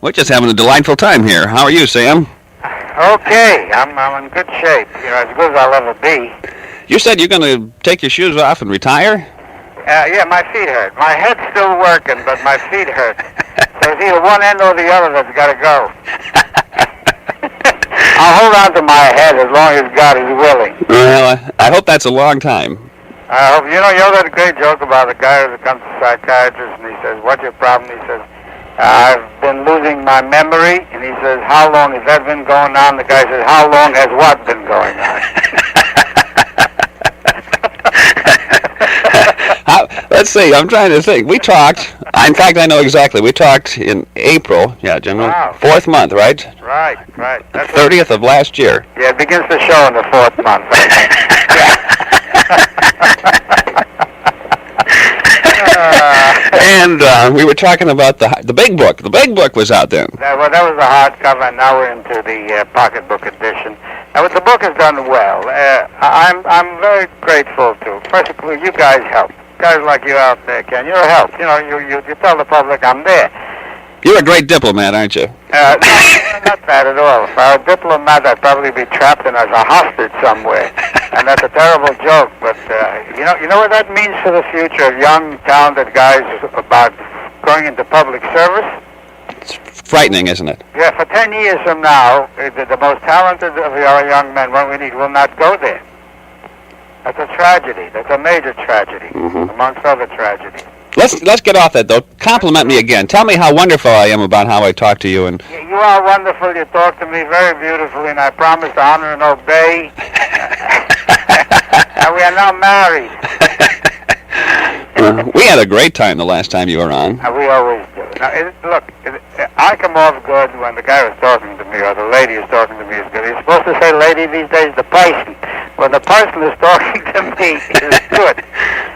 We're just having a delightful time here. How are you, Sam? Okay, I'm in good shape. As good as I'll ever be. You said you're going to take your shoes off and retire? Yeah, my feet hurt. My head's still working, but my feet hurt. So it's either one end or the other that's got to go. I'll hold on to my head as long as God is willing. Well, I hope that's a long time. I hope. You know that great joke about the guy who comes to a psychiatrist and he says, "What's your problem?" He says, "I've been losing my memory." And he says, "How long has that been going on?" The guy says, "How long has what been going on?" Let's see, I'm trying to think. We talked, in fact, I know exactly. We talked in April, January, wow. 4th month, right? Right. That's 30th of last year. Yeah, it begins to show in the 4th month. And we were talking about the big book. The big book was out then. That was the hardcover, and now we're into the pocketbook edition. The book is done well. I'm very grateful to, first of all, you guys help. Guys like you out there, Ken, you're a help. You tell the public I'm there. You're a great diplomat, aren't you? No, not bad at all. If I were a diplomat, I'd probably be trapped in as a hostage somewhere. And that's a terrible joke, but you know what that means for the future of young, talented guys about going into public service? It's frightening, isn't it? Yeah, for 10 years from now, the most talented of our young men, what we need, will not go there. That's a tragedy. That's a major tragedy, amongst other tragedies. Let's get off that, though. Compliment me again. Tell me how wonderful I am about how I talk to you. And you are wonderful. You talk to me very beautifully, and I promise to honor and obey. And we are now married. We had a great time the last time you were on. We always do. Now, look, I come off good when the guy who's talking to me or the lady who's talking to me is good. You're supposed to say lady these days, the person. When the person is talking to me, it's good.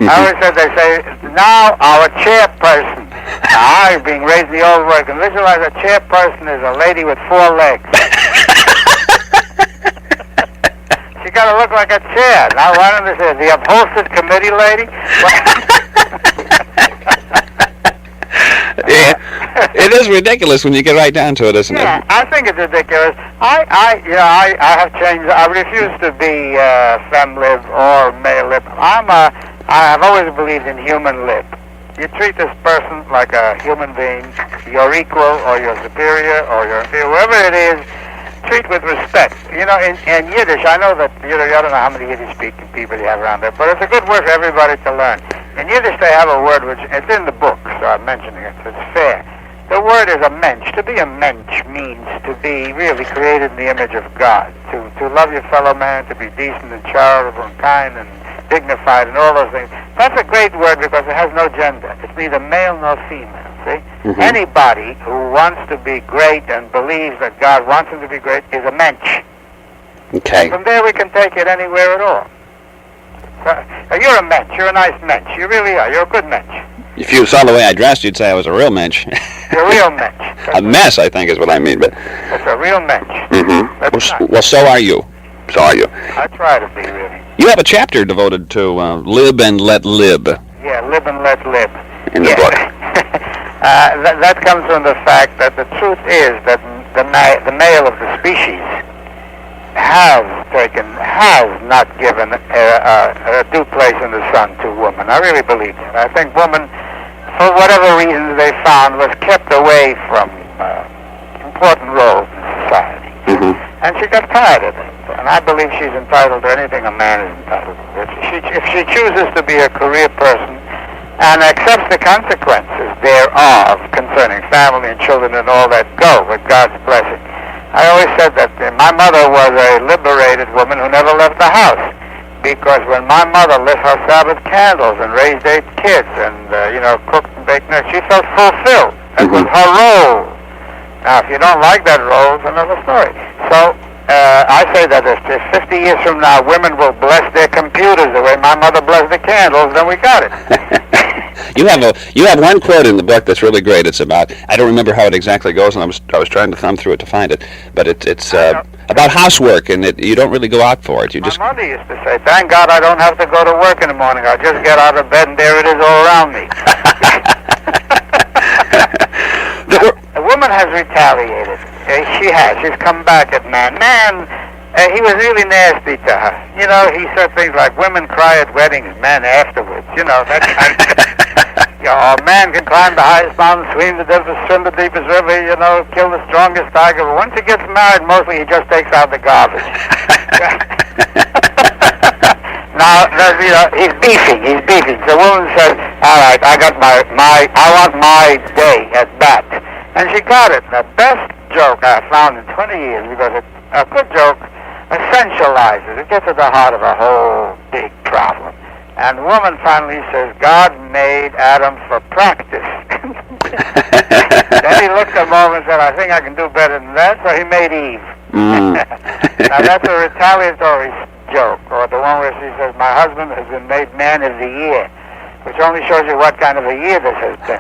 I always said, they say, now our chairperson. Now, I'm being raised in the old work, and visualize a chairperson is a lady with 4 legs. She got to look like a chair. Now, why don't they say, the upholstered committee lady? Yeah, it is ridiculous when you get right down to it, isn't it? Yeah, I think it's ridiculous. I have changed. I refuse to be fem-lib or male-lib. I have always believed in human lib. You treat this person like a human being, your equal or your superior or your inferior, whoever it is, treat with respect. In Yiddish, I know that, I don't know how many Yiddish-speaking people you have around there, but it's a good word for everybody to learn. In Yiddish, they have a word which, it's in the book, so I'm mentioning it, so it's fair. The word is a mensch. To be a mensch means to be really created in the image of God, to love your fellow man, to be decent and charitable and kind and dignified and all those things. That's a great word because it has no gender. It's neither male nor female, see? Anybody who wants to be great and believes that God wants him to be great is a mensch. Okay. And from there we can take it anywhere at all. So, you're a mensch. You're a nice mensch. You really are. You're a good mensch. If you saw the way I dressed, you'd say I was a real mensch. You're a real mensch. A mess, I think, is what I mean. But that's a real mensch. Well, so are you. So are you. I try to be, really. You have a chapter devoted to lib and let lib. Yeah, lib and let lib. In the book. That comes from the fact that the truth is that the male of the species has not given a due place in the sun to woman. I really believe that. I think woman, for whatever reasons they found, was kept away from important roles in society. And she got tired of it. And I believe she's entitled to anything a man is entitled to. If she chooses to be a career person and accepts the consequences thereof concerning family and children and all that, go with God's blessing. I always said that my mother was a liberated woman who never left the house, because when my mother lit her Sabbath candles and raised 8 kids and cooked and baked, she felt fulfilled. That was her role. Now, if you don't like that role, it's another story. So I say that if 50 years from now women will bless their computers the way my mother blessed the candles, then we got it. You have one quote in the book that's really great. It's about, I don't remember how it exactly goes, and I was trying to thumb through it to find it, but it's about housework, and you don't really go out for it. My mother used to say, "Thank God I don't have to go to work in the morning. I'll just get out of bed and there it is all around me." A woman has retaliated. She has. She's come back at man. He was really nasty to her. You know, he said things like, women cry at weddings, men afterwards. You know, that kind of a man can climb the highest mountain, swim the deepest river, you know, kill the strongest tiger. But once he gets married, mostly he just takes out the garbage. Now, you know, he's beefing. The woman says, all right, I want my day at bat. And she got it. The best joke I found in 20 years, because a good joke essentializes. It gets at the heart of a whole big problem. And the woman finally says, God made Adam for practice. Then he looked at him over and said, I think I can do better than that, so he made Eve. Now that's a retaliatory joke, or the one where she says, my husband has been made man of the year, which only shows you what kind of a year this has been.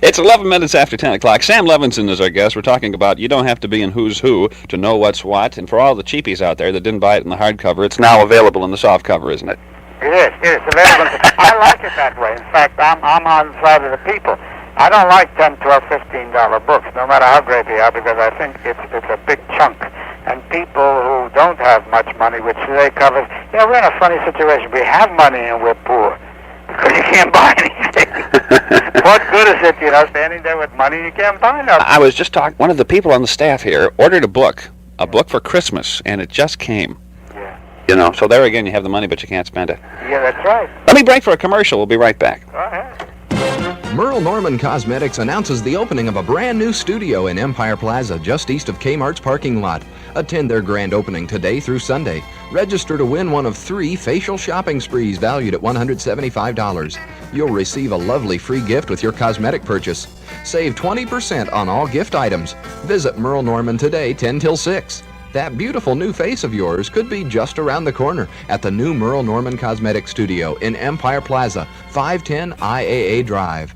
It's 11 minutes after 10 o'clock. Sam Levenson is our guest. We're talking about you don't have to be in Who's Who to know what's what. And for all the cheapies out there that didn't buy it in the hardcover, it's now available in the softcover, isn't it? It is. Available. I like it that way. In fact, I'm on the side of the people. I don't like $10, $12, $15 books, no matter how great they are, because I think it's a big chunk. And people who don't have much money, which they cover, you know, we're in a funny situation. We have money and we're poor. Because you can't buy anything. What good is it, you know, standing there with money you can't buy nothing? I was just talking, one of the people on the staff here ordered a book for Christmas, and it just came. Yeah. You know, so there again, you have the money, but you can't spend it. Yeah, that's right. Let me break for a commercial. We'll be right back. Go ahead. Merle Norman Cosmetics announces the opening of a brand new studio in Empire Plaza, just east of Kmart's parking lot. Attend their grand opening today through Sunday. Register to win one of 3 facial shopping sprees valued at $175. You'll receive a lovely free gift with your cosmetic purchase. Save 20% on all gift items. Visit Merle Norman today, 10 till 6. That beautiful new face of yours could be just around the corner at the new Merle Norman Cosmetic Studio in Empire Plaza, 510 IAA Drive.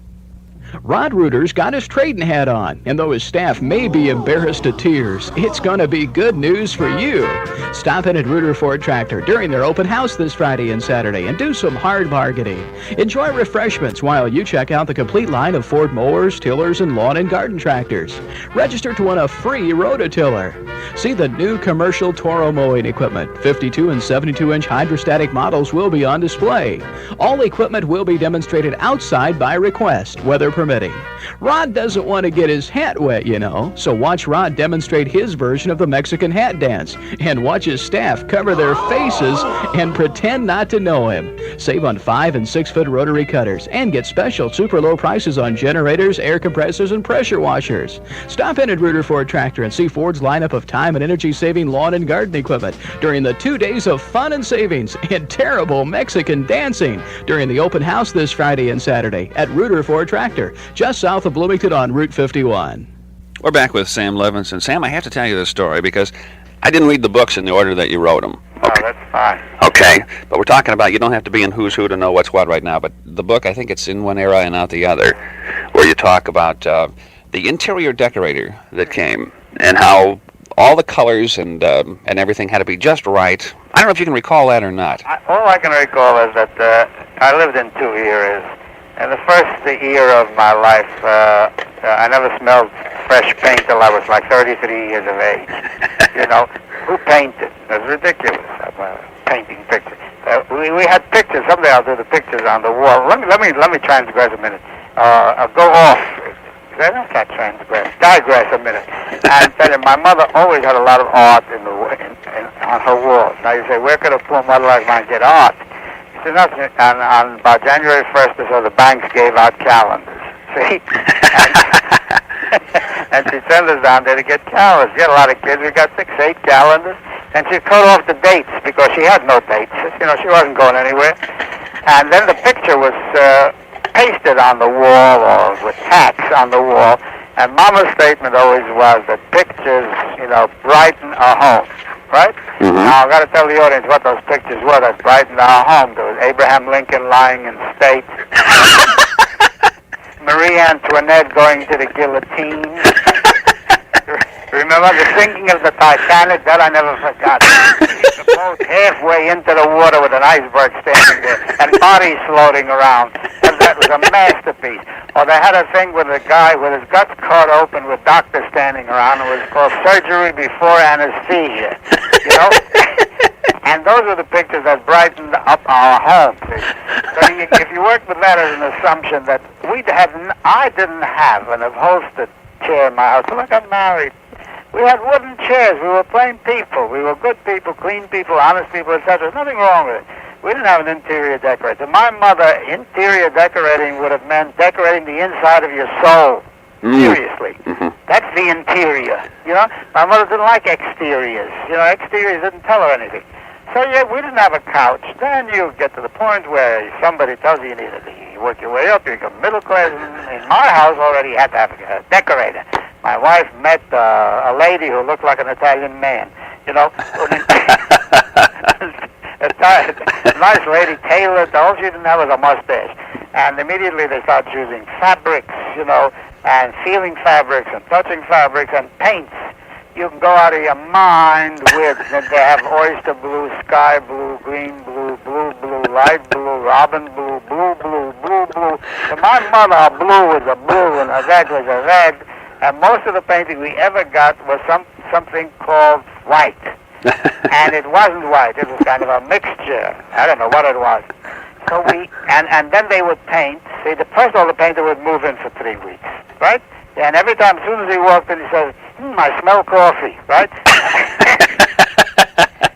Rod Reuter's got his trading hat on, and though his staff may be embarrassed to tears, it's going to be good news for you. Stop in at Reuter Ford Tractor during their open house this Friday and Saturday and do some hard bargaining. Enjoy refreshments while you check out the complete line of Ford mowers, tillers, and lawn and garden tractors. Register to win a free rototiller. See the new commercial Toro mowing equipment. 52 and 72-inch hydrostatic models will be on display. All equipment will be demonstrated outside by request, weather permitting. Rod doesn't want to get his hat wet, you know, so watch Rod demonstrate his version of the Mexican hat dance and watch his staff cover their faces and pretend not to know him. Save on 5- and 6-foot rotary cutters and get special super low prices on generators, air compressors, and pressure washers. Stop in at Reuter Ford Tractor and see Ford's lineup of time and energy-saving lawn and garden equipment during the 2 days of fun and savings and terrible Mexican dancing during the open house this Friday and Saturday at Reuter Ford Tractor, just south of Bloomington on Route 51. We're back with Sam Levenson. Sam, I have to tell you this story because I didn't read the books in the order that you wrote them. Okay. Oh, that's fine. Okay, but we're talking about you don't have to be in Who's Who to know what's what right now, but the book, I think it's in one era and out the other, where you talk about the interior decorator that came and how all the colors and everything had to be just right. I don't know if you can recall that or not. All I can recall is that I lived in 2 eras. In the first year of my life, I never smelled fresh paint till I was like 33 years of age. You know, who painted? It was ridiculous. Painting pictures. We had pictures. Someday I'll do the pictures on the wall. Let me transgress a minute. Go off. I don't digress a minute. And tell you, my mother always had a lot of art on her walls. Now you say, where could a poor mother like mine get art? She said, nothing. And on about January 1st or so, the banks gave out calendars. See? And she'd send us down there to get calendars. She had a lot of kids. We got 6, 8 calendars. And she'd cut off the dates because she had no dates. You know, she wasn't going anywhere. And then the picture was pasted on the wall or with tacks on the wall. And Mama's statement always was that pictures, you know, brighten our home. Right? Mm-hmm. Now, I've got to tell the audience what those pictures were that brightened our home. There was Abraham Lincoln lying in state. Marie Antoinette going to the guillotine. Remember the sinking of the Titanic? That I never forgot. The boat halfway into the water with an iceberg standing there and bodies floating around. And That was a masterpiece. Or they had a thing with a guy with his guts cut open with doctors standing around. It was called Surgery Before Anesthesia. You know? And those are the pictures that brightened up our home. See? So if you work with that as an assumption that I didn't have an upholstered chair in my house. When I got married, we had wooden chairs. We were plain people. We were good people, clean people, honest people, etc. There's nothing wrong with it. We didn't have an interior decorator. My mother, interior decorating would have meant decorating the inside of your soul. Seriously. That's the interior. You know, my mother didn't like exteriors. You know, exteriors didn't tell her anything. So yeah, we didn't have a couch. Then you get to the point where somebody tells you need you work your way up, you become middle class. In my house already you had to have a decorator. My wife met a lady who looked like an Italian man. You know, a nice lady, tailored. All she didn't have was a mustache. And immediately they start choosing fabrics, you know, and feeling fabrics and touching fabrics and paints. You can go out of your mind with, they have oyster blue, sky blue, green blue, blue blue, light blue, robin blue, blue blue, blue blue. To my mother, a blue was a blue and a red was a red. And most of the painting we ever got was something called white. And it wasn't white, it was kind of a mixture. I don't know what it was. So and then they would paint. See, first of all, the painter would move in for 3 weeks, right? And every time, as soon as he walked in, he says, I smell coffee, right?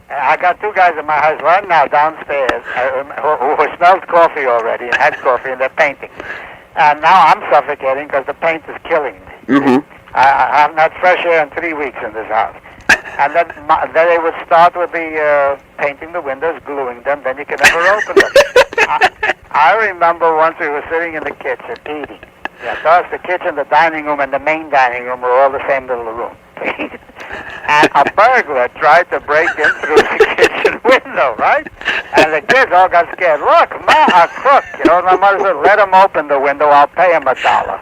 I got 2 guys in my house right now downstairs who smelled coffee already and had coffee, and they're painting. And now I'm suffocating because the paint is killing me. I haven't had fresh air in 3 weeks in this house. And then they would start with the painting the windows, gluing them, then you can never open them. I remember once we were sitting in the kitchen eating. Yeah, so us, the kitchen, the dining room, and the main dining room were all the same little room. And a burglar tried to break in through the kitchen window, right? And the kids all got scared. Look, Ma, a crook. You know, my mother said, let him open the window, I'll pay him $1.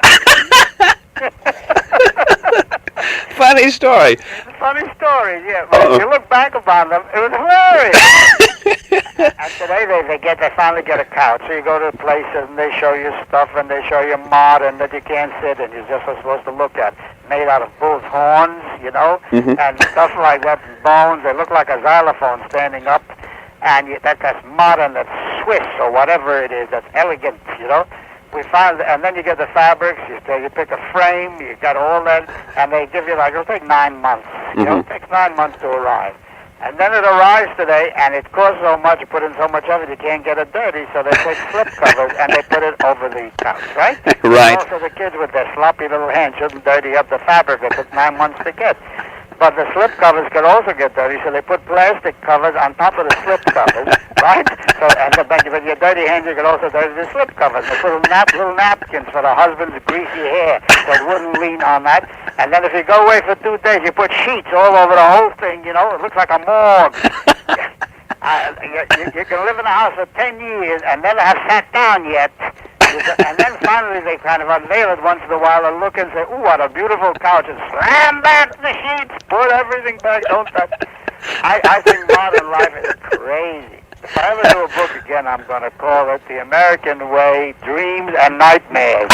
Funny story. It's a funny story, yeah. But if you look back upon them, it was hilarious. And today they finally get a couch. So you go to places and they show you stuff and they show you modern that you can't sit in. You're just supposed to look at. Made out of bull's horns, you know, and stuff like that, bones. They look like a xylophone standing up. And that's modern, that's Swiss or whatever it is, that's elegant, you know. We find, and then you get the fabrics, you pick a frame, you got all that, and they give you it'll take 9 months. You know, it takes 9 months to arrive. And then it arrives today, and it costs so much, you put in so much of it, you can't get it dirty, so they take slip covers and they put it over the couch, right? Right. Also the kids with their sloppy little hands shouldn't dirty up the fabric it took 9 months to get. But the slip covers could also get dirty, so they put plastic covers on top of the slip covers, right? So, and with your dirty hands, you could also dirty the slip covers. They put little napkins for the husband's greasy hair, so it wouldn't lean on that. And then if you go away for 2 days, you put sheets all over the whole thing, you know? It looks like a morgue. You can live in a house for 10 years and never have sat down yet. And then finally they kind of unveil it once in a while and look and say, ooh, what a beautiful couch. And slam back the sheets, put everything back, don't touch. I think modern life is crazy. If I ever do a book again, I'm going to call it The American Way, Dreams and Nightmares.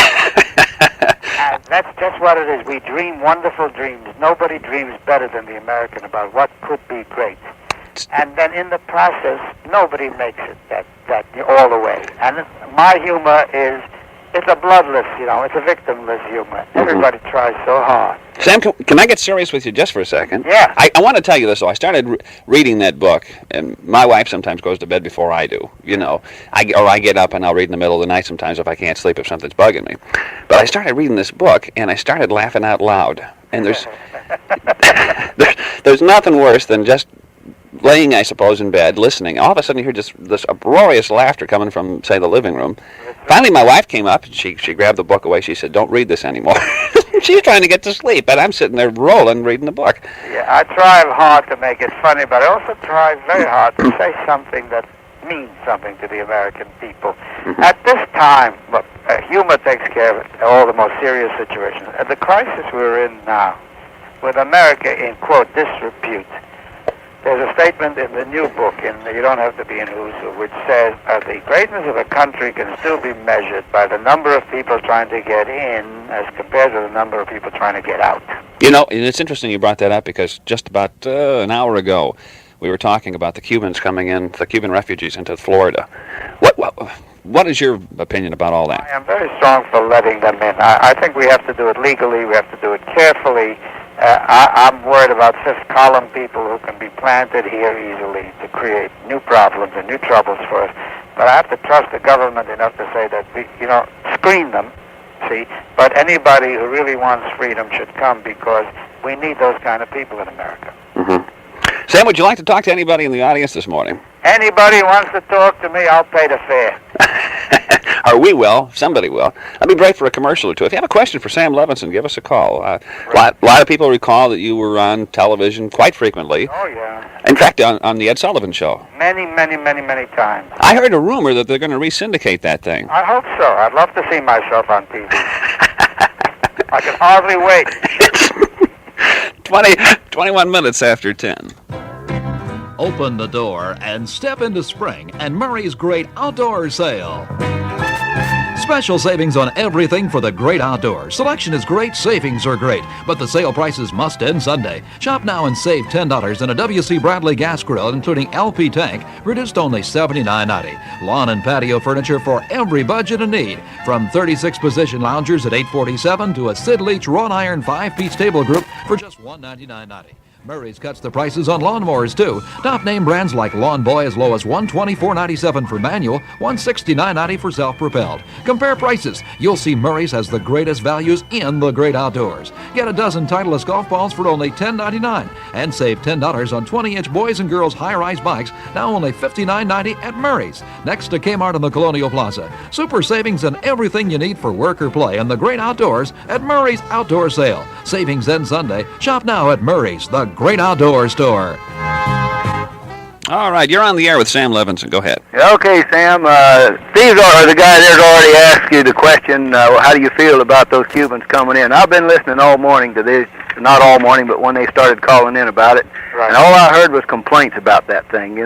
And that's just what it is. We dream wonderful dreams. Nobody dreams better than the American about what could be great. And then in the process, nobody makes it that all the way. And my humor is, it's a bloodless, you know, it's a victimless humor. Everybody tries so hard. Sam, can I get serious with you just for a second? Yeah. I want to tell you this, though. I started reading that book, and my wife sometimes goes to bed before I do, you know. I get up and I'll read in the middle of the night sometimes if I can't sleep, if something's bugging me. But I started reading this book, and I started laughing out loud. And there's nothing worse than just laying, I suppose, in bed, listening. All of a sudden, you hear just this uproarious laughter coming from, say, the living room. Finally, my wife came up, and she grabbed the book away. She said, don't read this anymore. She's trying to get to sleep, and I'm sitting there rolling, reading the book. Yeah, I try hard to make it funny, but I also try very hard to say something that means something to the American people. At this time, look, humor takes care of all the most serious situations. At the crisis we're in now, with America in, quote, disrepute, There's a statement in the new book, You Don't Have to Be in Who's Who, which says the greatness of a country can still be measured by the number of people trying to get in as compared to the number of people trying to get out. You know, and it's interesting you brought that up because just about an hour ago, we were talking about the Cubans coming in, the Cuban refugees into Florida. What is your opinion about all that? I am very strong for letting them in. I think we have to do it legally. We have to do it carefully. I'm worried about fifth-column people who can be planted here easily to create new problems and new troubles for us. But I have to trust the government enough to say that, screen them, see? But anybody who really wants freedom should come because we need those kind of people in America. Mm-hmm. Sam, would you like to talk to anybody in the audience this morning? Anybody who wants to talk to me, I'll pay the fare. Or we will. Somebody will. Let me break for a commercial or two. If you have a question for Sam Levenson, give us a call. A lot of people recall that you were on television quite frequently. Oh, yeah. In fact, on the Ed Sullivan Show. Many, many, many, many times. I heard a rumor that they're going to re-syndicate that thing. I hope so. I'd love to see myself on TV. I can hardly wait. 21 minutes after 10. Open the door and step into spring and Murray's Great Outdoor Sale. Special savings on everything for the great outdoors. Selection is great, savings are great, but the sale prices must end Sunday. Shop now and save $10 in a W.C. Bradley gas grill, including LP tank, reduced only $79.90. Lawn and patio furniture for every budget and need, from 36-position loungers at $847 to a Sid Leach wrought iron 5-piece table group for just $199.90. Murray's cuts the prices on lawnmowers, too. Top name brands like Lawn Boy as low as $124.97 for manual, $169.90 for self-propelled. Compare prices. You'll see Murray's has the greatest values in the great outdoors. Get a dozen Titleist golf balls for only $10.99 and save $10 on 20-inch boys and girls high-rise bikes, now only $59.90 at Murray's, next to Kmart in the Colonial Plaza. Super savings on everything you need for work or play in the great outdoors at Murray's Outdoor Sale. Savings end Sunday. Shop now at Murray's, the Great Outdoor Store. All right, you're on the air with Sam Levenson. Go ahead. Okay, Sam. Steve's the guy there's already asked you the question, how do you feel about those Cubans coming in? I've been listening all morning to this, not all morning, but when they started calling in about it. Right. And all I heard was complaints about that thing,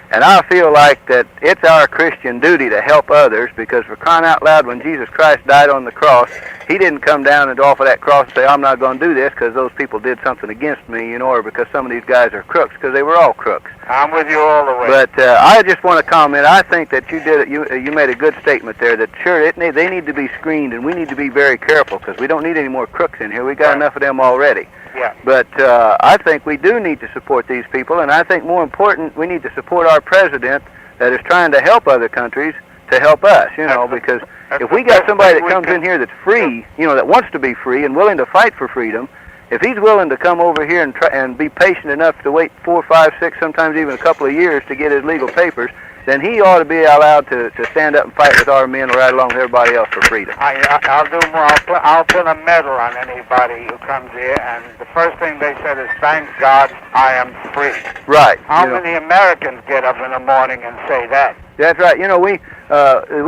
and I feel like that it's our Christian duty to help others, because for crying out loud, when Jesus Christ died on the cross, he didn't come down and off of that cross and say, I'm not going to do this because those people did something against me, or because some of these guys are crooks, because they were all crooks. I'm with you all the way. But I just want to comment. I think that you made a good statement there, that sure, they need to be screened, and we need to be very careful, because we don't need any more crooks in here. We got enough of them already. Yeah. But I think we do need to support these people, and I think more important, we need to support our president that is trying to help other countries to help us, because if we got somebody that comes in here that's free, that wants to be free and willing to fight for freedom, if he's willing to come over here and try and be patient enough to wait 4, 5, 6, sometimes even a couple of years to get his legal papers, then he ought to be allowed to stand up and fight with our men right along with everybody else for freedom. I'll do more. I'll put a medal on anybody who comes here, and the first thing they said is, thank God I am free. Right. How many Americans get up in the morning and say that? That's right. We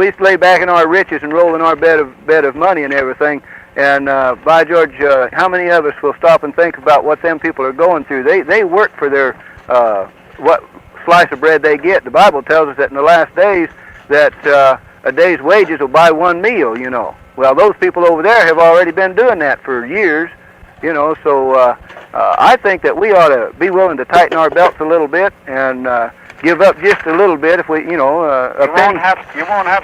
used to lay back in our riches and roll in our bed of money and everything. And by George, how many of us will stop and think about what them people are going through? They work for their what slice of bread they get. The Bible tells us that in the last days that a day's wages will buy one meal. Well, those people over there have already been doing that for years. So I think that we ought to be willing to tighten our belts a little bit and give up just a little bit if we, You won't have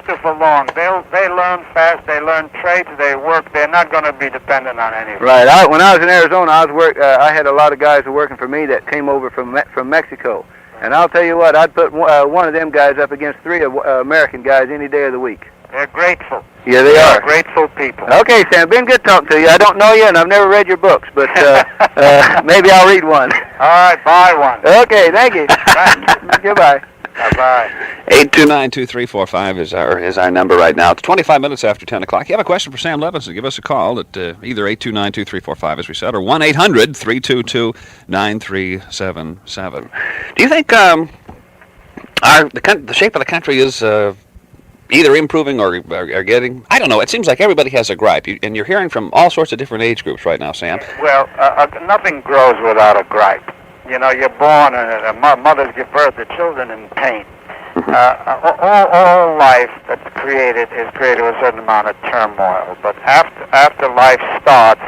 to for long. They learn fast. They learn trades. They work. They're not going to be dependent on anything. Right. When I was in Arizona, I had a lot of guys who were working for me that came over from Mexico. And I'll tell you what, I'd put one of them guys up against 3 American guys any day of the week. They're grateful. Yeah, they are. Grateful people. Okay, Sam, been good talking to you. I don't know you, and I've never read your books, but maybe I'll read one. All right, buy one. Okay, thank you. Goodbye. Bye-bye. 829-2345 is our number right now. It's 25 minutes after 10 o'clock. If you have a question for Sam Levenson, give us a call at either 829-2345, as we said, or 1-800-322-9377. Do you think the shape of the country is either improving or getting... I don't know. It seems like everybody has a gripe, and you're hearing from all sorts of different age groups right now, Sam. Well, nothing grows without a gripe. You know, you're born and mothers give birth to children in pain. All life that's created is created with a certain amount of turmoil. But after life starts,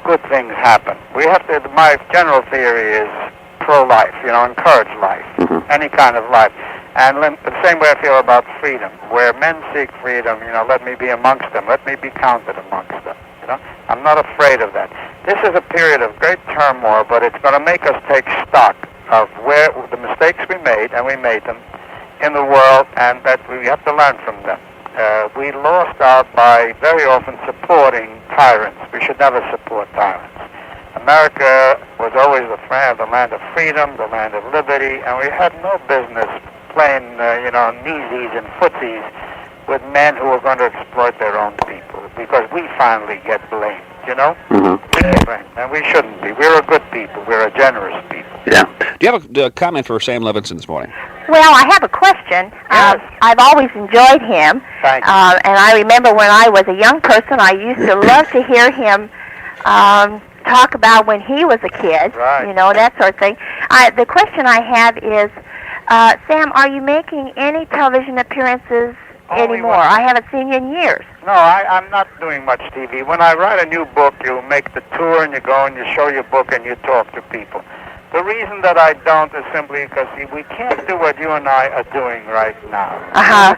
good things happen. We have to. My general theory is pro-life. You know, encourage life, any kind of life. And the same way I feel about freedom, where men seek freedom. You know, let me be amongst them. Let me be counted amongst them. You know, I'm not afraid of that. This is a period of great turmoil, but it's going to make us take stock of where the mistakes we made, and we made them in the world, and that we have to learn from them. We lost out by very often supporting tyrants. We should never support tyrants. America was always the land of freedom, the land of liberty, and we had no business playing, kneesies and footsies with men who were going to exploit their own people, because we finally get blamed, you know? We get blamed, and we shouldn't be. We're a good people. We're a generous people. Yeah. Do you have a comment for Sam Levenson this morning? Well, I have a question. Yes. I've always enjoyed him. Thank you. And I remember when I was a young person, I used to love to hear him talk about when he was a kid, Right. you know, that sort of thing. The question I have is, Sam, are you making any television appearances Only anymore? one. I haven't seen you in years. No, I'm not doing much TV. When I write a new book, you make the tour and you go and you show your book and you talk to people. The reason that I don't is simply because we can't do what you and I are doing right now.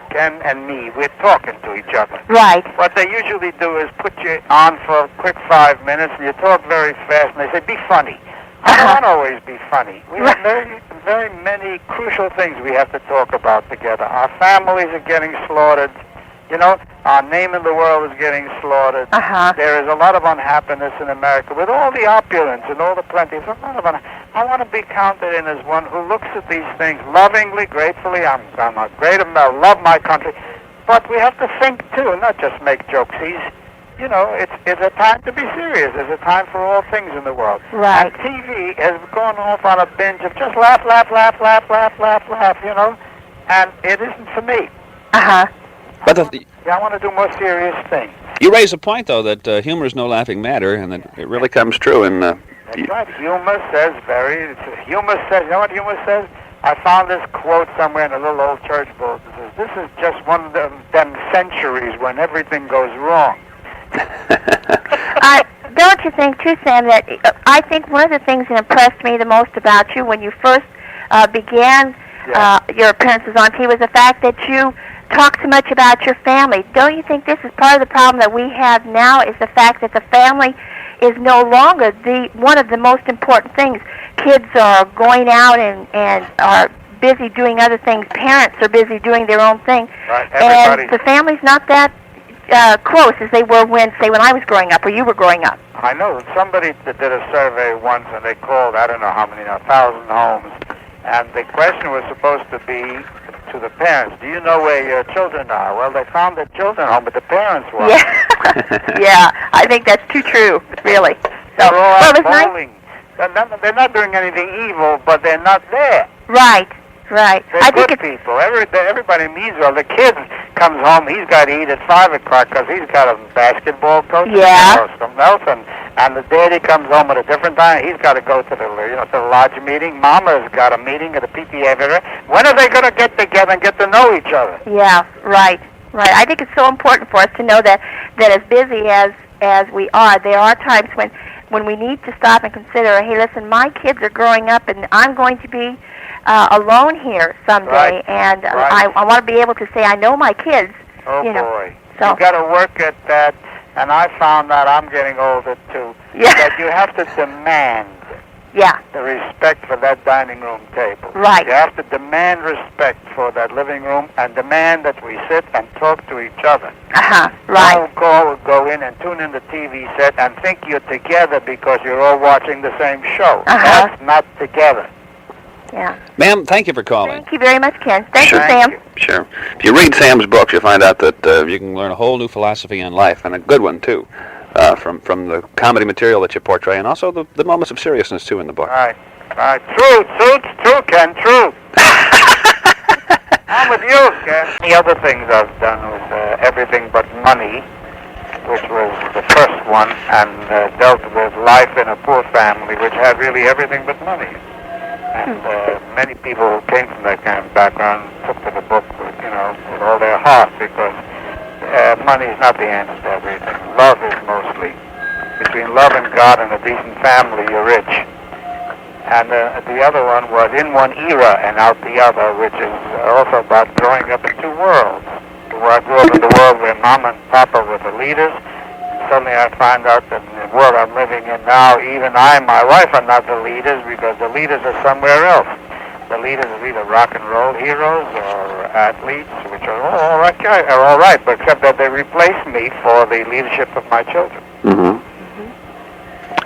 Ken and me, we're talking to each other. Right. What they usually do is put you on for a quick 5 minutes and you talk very fast and they say, be funny. I don't want to always be funny. We have very, very many crucial things we have to talk about together. Our families are getting slaughtered. You know, our name in the world is getting slaughtered. There is a lot of unhappiness in America with all the opulence and all the plenty. There's a lot of I want to be counted in as one who looks at these things lovingly, gratefully. I'm a great American. I love my country. But we have to think, too, not just make jokesies. You know, it's a time to be serious. It's a time for all things in the world. Right. And TV has gone off on a binge of just laugh, you know. And it isn't for me. But I want to do more serious things. you raise a point, though, that humor is no laughing matter, and that it really comes true. And That's right. Humor says, you know what humor says? I found this quote somewhere in a little old church book. It says, this is just one of them centuries when everything goes wrong. Don't you think, too, Sam, that I think one of the things that impressed me the most about you when you first began your appearances on TV was the fact that you talk so much about your family. Don't you think this is part of the problem that we have now, is the fact that the family is no longer one of the most important things? Kids are going out and are busy doing other things. Parents are busy doing their own thing. Right. And the family's not that close as they were when I was growing up or you were growing up. I know somebody that did a survey once, and they called, I don't know how many, 1,000 homes, and the question was supposed to be to the parents, do you know where your children are? Well, they found their children home, but the parents weren't. Yeah, yeah, I think that's too true, really. So, They're all out it was bowling. They're not doing anything evil, but they're not there. Right. They're I good think people. Everybody means well. The kid comes home, he's got to eat at 5 o'clock because he's got a basketball coach or something else, and the daddy comes home at a different time. He's got to go to the lodge meeting. Mama's got a meeting at the PTA. When are they going to get together and get to know each other? Yeah, right. I think it's so important for us to know that as busy as we are, there are times when we need to stop and consider, hey, listen, my kids are growing up and I'm going to be alone here someday, and I want to be able to say I know my kids. Oh, you know. boy. So. You've got to work at that, and I found that I'm getting older, too, that you have to demand the respect for that dining room table. Right. You have to demand respect for that living room and demand that we sit and talk to each other. Right. Don't go in and tune in the TV set and think you're together because you're all watching the same show. That's not together. Yeah. Ma'am, thank you for calling. Thank you very much, Ken. Thank you, Thank Sam. you. Sure. If you read Sam's books, you'll find out that you can learn a whole new philosophy in life, and a good one, too, from the comedy material that you portray, and also the moments of seriousness, too, in the book. Right. True, Ken, true. I'm with you, Ken. The other things I've done was Everything But Money, which was the first one, and dealt with life in a poor family, which had really everything but money. And many people who came from that kind of background took to the book with, with all their heart, because money is not the answer to everything. Love is mostly. Between love and God and a decent family, you're rich. And the other one was in one era and out the other, which is also about growing up in two worlds. Where I grew up in the world where Mom and Papa were the leaders. Suddenly I find out that in the world I'm living in now, even I and my wife are not the leaders, because the leaders are somewhere else. The leaders are either rock and roll heroes or athletes, which are all right, but except that they replace me for the leadership of my children. Mm-hmm.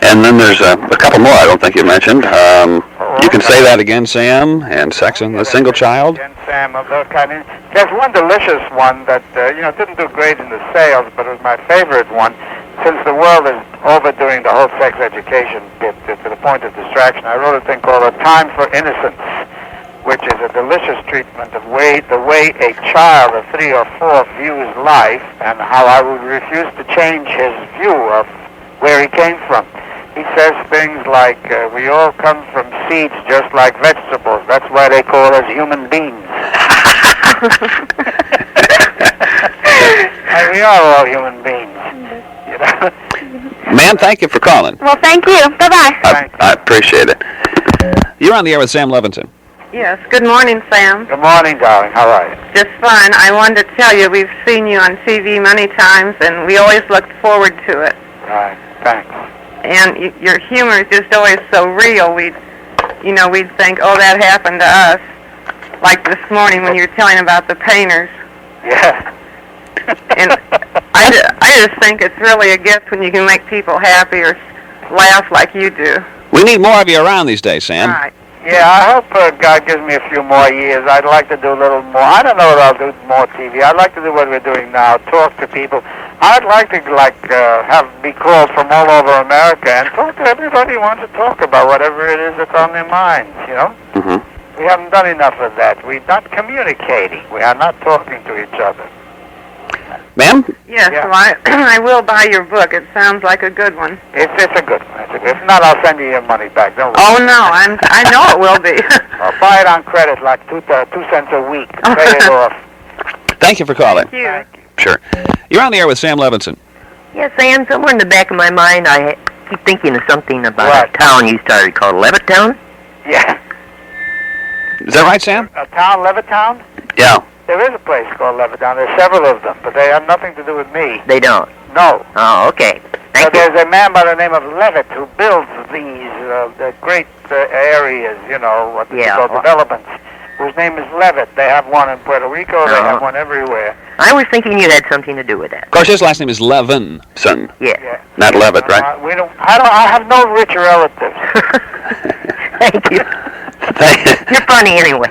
And then there's a couple more I don't think you mentioned. You can say that again, Sam, and Sex and the Single Child. Again, Sam, of those kind of. There's one delicious one that didn't do great in the sales, but it was my favorite one. Since the world is overdoing the whole sex education bit to the point of distraction, I wrote a thing called A Time for Innocence, which is a delicious treatment of the way a child of 3 or 4 views life, and how I would refuse to change his view of where he came from. He says things like, we all come from seeds just like vegetables. That's why they call us human beings. And we are all human beings. Ma'am, thank you for calling. Well, thank you. Bye-bye. I appreciate it. You're on the air with Sam Levenson. Yes. Good morning, Sam. Good morning, darling. How are you? Just fine. I wanted to tell you we've seen you on TV many times, and we always looked forward to it. Right. Thanks. And your humor is just always so real. We'd think, oh, that happened to us. Like this morning when you were telling about the painters. Yeah. And I just think it's really a gift when you can make people happy or laugh like you do. We need more of you around these days, Sam. Right. Yeah, I hope God gives me a few more years. I'd like to do a little more. I don't know what I'll do more TV. I'd like to do what we're doing now, talk to people. I'd like to be called from all over America and talk to everybody who wants to talk about whatever it is that's on their minds, Mm-hmm. We haven't done enough of that. We're not communicating. We are not talking to each other. Ma'am? Yes, Yeah. well, I will buy your book. It sounds like a good one. It's a good one. If not, I'll send you your money back. Don't worry. Oh, no, I know it will be. I'll buy it on credit, like 2 cents a week. Pay it off. Thank you for calling. Thank you. Sure. You're on the air with Sam Levenson. Yes, Sam, somewhere in the back of my mind, I keep thinking of something about What? a town you started called Levittown. Yeah. Is that right, Sam? A town, Levittown? Yeah. There is a place called Levittown. There's several of them, but they have nothing to do with me. They don't. No. Oh, okay. So Thank you. there's a man by the name of Levitt who builds these the great areas, what they Yeah. call developments, whose name is Levitt. They have one in Puerto Rico. They have one everywhere. I was thinking you had something to do with that. Of course, his last name is Levenson, Yeah. Yeah. not Levitt, right? I have no rich relatives. Thank you. You're funny anyway.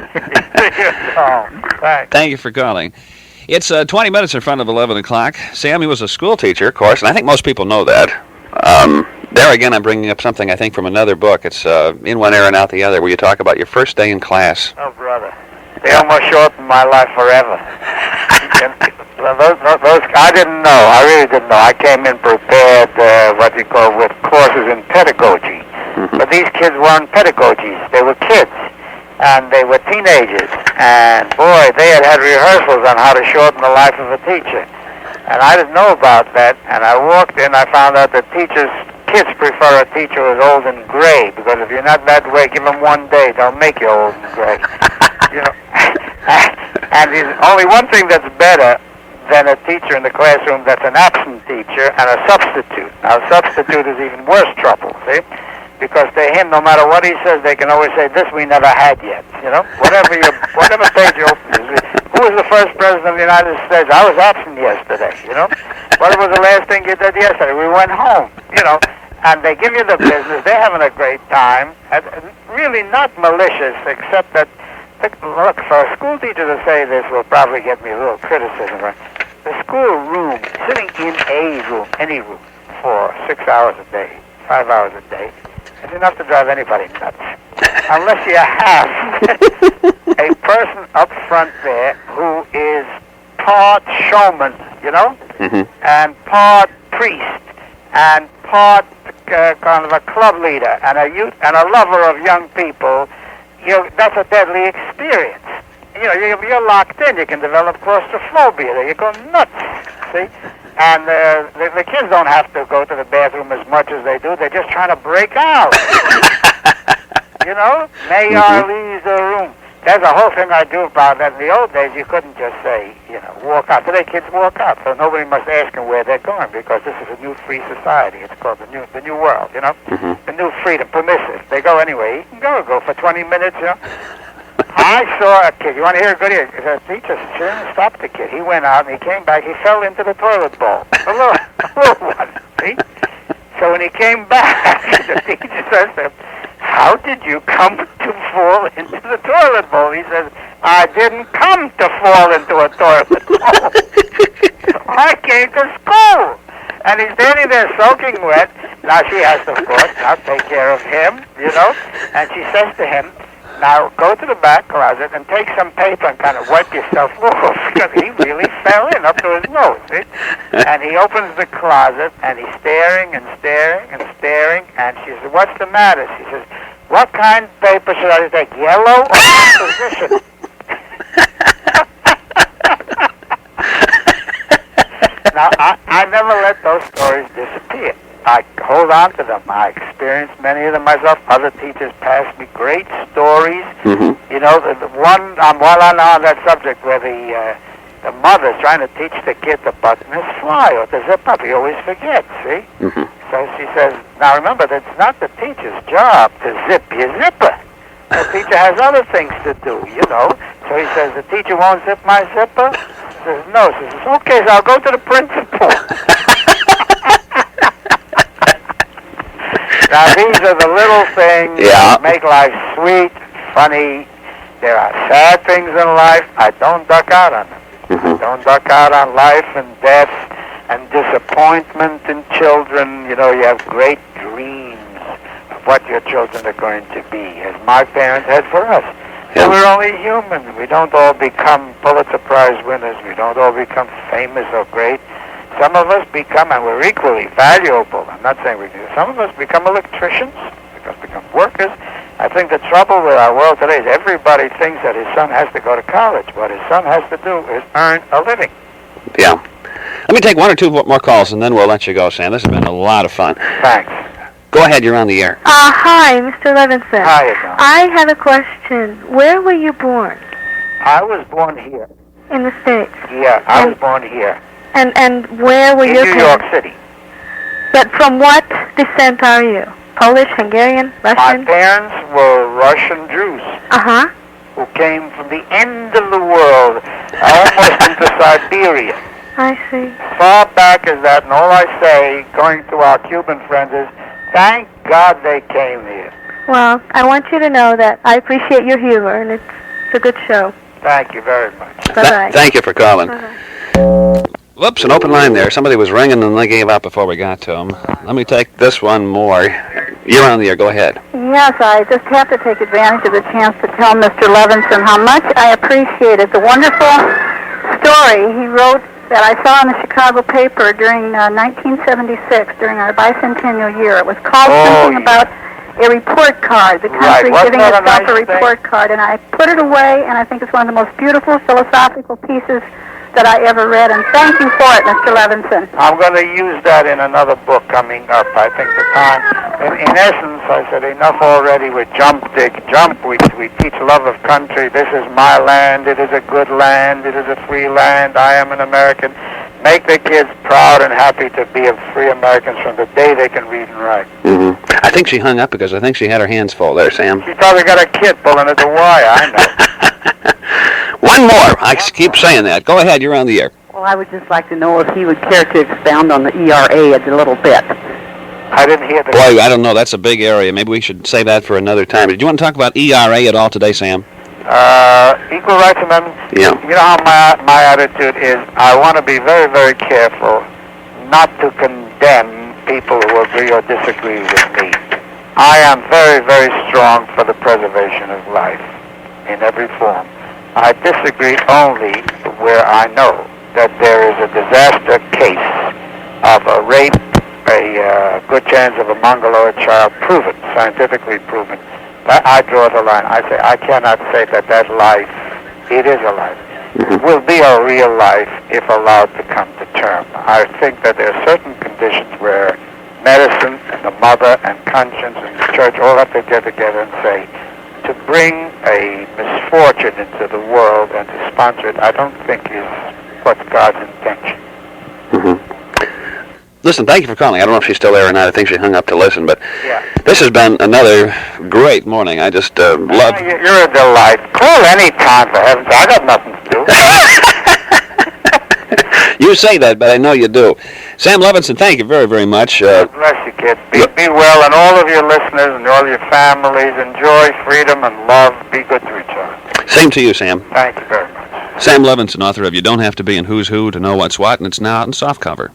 Oh, thanks. Thank you for calling. It's 20 minutes in front of 11 o'clock. Sam, he was a school teacher, of course, and I think most people know that. There again, I'm bringing up something, I think, from another book. It's In One Ear and Out the Other, where you talk about your first day in class. Oh, brother. They almost shortened my life forever. Those, I didn't know. I really didn't know. I came in prepared, with courses in pedagogy. Mm-hmm. But these kids weren't pedagogies. They were kids. And they were teenagers. And, boy, they had rehearsals on how to shorten the life of a teacher. And I didn't know about that. And I walked in, I found out that kids prefer a teacher who's old and gray, because if you're not that way, give them 1 day, they'll make you old and gray. And there's only one thing that's better than a teacher in the classroom that's an absent teacher, and a substitute. Now, a substitute is even worse trouble, see? Because to him, no matter what he says, they can always say, this we never had yet, Whatever page you open, who was the first president of the United States? I was absent yesterday, What was the last thing you did yesterday? We went home, And they give you the business. They're having a great time. And really not malicious, except that, look, for a school teacher to say this will probably get me a little criticism, right? The school room, sitting in a room, any room, for 6 hours a day, 5 hours a day, is enough to drive anybody nuts. Unless you have a person up front there who is part showman, Mm-hmm. and part priest, and part kind of a club leader, and a youth, and a lover of young people, that's a deadly experience. You're locked in. You can develop claustrophobia. You go nuts. See? And the kids don't have to go to the bathroom as much as they do. They're just trying to break out. May I leave the room? There's a whole thing I do about that. In the old days, you couldn't just say, walk out. Today, kids walk out, so nobody must ask them where they're going because this is a new free society. It's called the new world, the new freedom, permissive. They go anyway. You can go for 20 minutes, I saw a kid. You want to hear a good ear? The teacher stopped the kid. He went out and he came back. He fell into the toilet bowl. A little one. See? So when he came back, the teacher says to him, "How did you come to fall into the toilet bowl?" He says, "I didn't come to fall into a toilet bowl. I came to school." And he's standing there soaking wet. Now she has to, of course, now take care of him, And she says to him, "Now go to the back closet and take some paper and kind of wipe yourself off," because he really fell in up to his nose. See? And he opens the closet and he's staring and staring and staring. And she says, "What's the matter?" She says, "What kind of paper should I take, yellow or composition?" Now, I never let those stories disappear. I hold on to them. I experienced many of them myself. Other teachers passed me great stories. Mm-hmm. The one, while I'm on that subject, where the mother's trying to teach the kid to button his fly or to zip up. He always forgets, see? Mm-hmm. So she says, now remember, that's not the teacher's job to zip your zipper. The teacher has other things to do, So he says, "The teacher won't zip my zipper?" She says, "No." She says, "Okay, so I'll go to the principal." Now, these are the little things that make life sweet, funny. There are sad things in life. I don't duck out on them. Mm-hmm. Don't duck out on life and death and disappointment in children. You have great dreams of what your children are going to be, as my parents had for us. Yeah. We're only human. We don't all become Pulitzer Prize winners. We don't all become famous or great. Some of us become, and we're equally valuable. I'm not saying we do. Some of us become electricians, become workers. I think the trouble with our world today is everybody thinks that his son has to go to college. What his son has to do is earn a living. Yeah. Let me take one or two more calls, and then we'll let you go, Sam. This has been a lot of fun. Thanks. Go ahead. You're on the air. Hi, Mr. Levenson. Hi, John. I have a question. Where were you born? I was born here. In the States? Yeah, I was born here. And where were your In New parents? York City. But from what descent are you? Polish, Hungarian, Russian? My parents were Russian Jews Uh-huh. who came from the end of the world, almost into Siberia. I see. Far back as that, and all I say, going to our Cuban friends, is thank God they came here. Well, I want you to know that I appreciate your humor, and it's a good show. Thank you very much. Bye-bye. Thank you for calling. Bye-bye. Whoops, an open line there. Somebody was ringing and they gave up before we got to them. Let me take this one more. You're on the air. Go ahead. Yes, I just have to take advantage of the chance to tell Mr. Levenson how much I appreciate it. The wonderful story he wrote that I saw in the Chicago paper during 1976, during our bicentennial year. It was called something about a report card, the country giving itself a report card, and I put it away, and I think it's one of the most beautiful philosophical pieces that I ever read, and thank you for it, Mr. Levenson. I'm going to use that in another book coming up. I think the time, in essence, I said enough already with jump, dig, jump. We teach love of country. This is my land. It is a good land. It is a free land. I am an American. Make the kids proud and happy to be free Americans from the day they can read and write. Mm-hmm. I think she hung up because I think she had her hands full there, Sam. She probably got a kid pulling at the wire. I know. One more. I keep saying that. Go ahead. You're on the air. Well, I would just like to know if he would care to expound on the ERA a little bit. I didn't hear the... Boy, I don't know. That's a big area. Maybe we should save that for another time. Did you want to talk about ERA at all today, Sam? Equal Rights Amendment. Yeah. You know how my attitude is. I want to be very, very careful not to condemn people who agree or disagree with me. I am very, very strong for the preservation of life in every form. I disagree only where I know that there is a disaster case of a rape, a good chance of a mongoloid child, proven, scientifically proven, I draw the line. I say I cannot say that life, it is a life, will be a real life if allowed to come to term. I think that there are certain conditions where medicine and the mother and conscience and the church all have to get together and say, to bring a misfortune into the world and to sponsor it, I don't think is what's God's intention. Listen, thank you for calling. I don't know if she's still there or not. I think she hung up to listen, but Yeah. this has been another great morning. I just love... You're a delight. Call any time, for heaven's sake. I got nothing to do. You say that, but I know you do. Sam Levenson, thank you very, very much. God bless you, kid. Be well, and all of your listeners and all your families. Enjoy freedom and love. Be good to each other. Same to you, Sam. Thank you very much. Sam Levenson, author of You Don't Have to Be in Who's Who to Know What's What, and it's now out in softcover.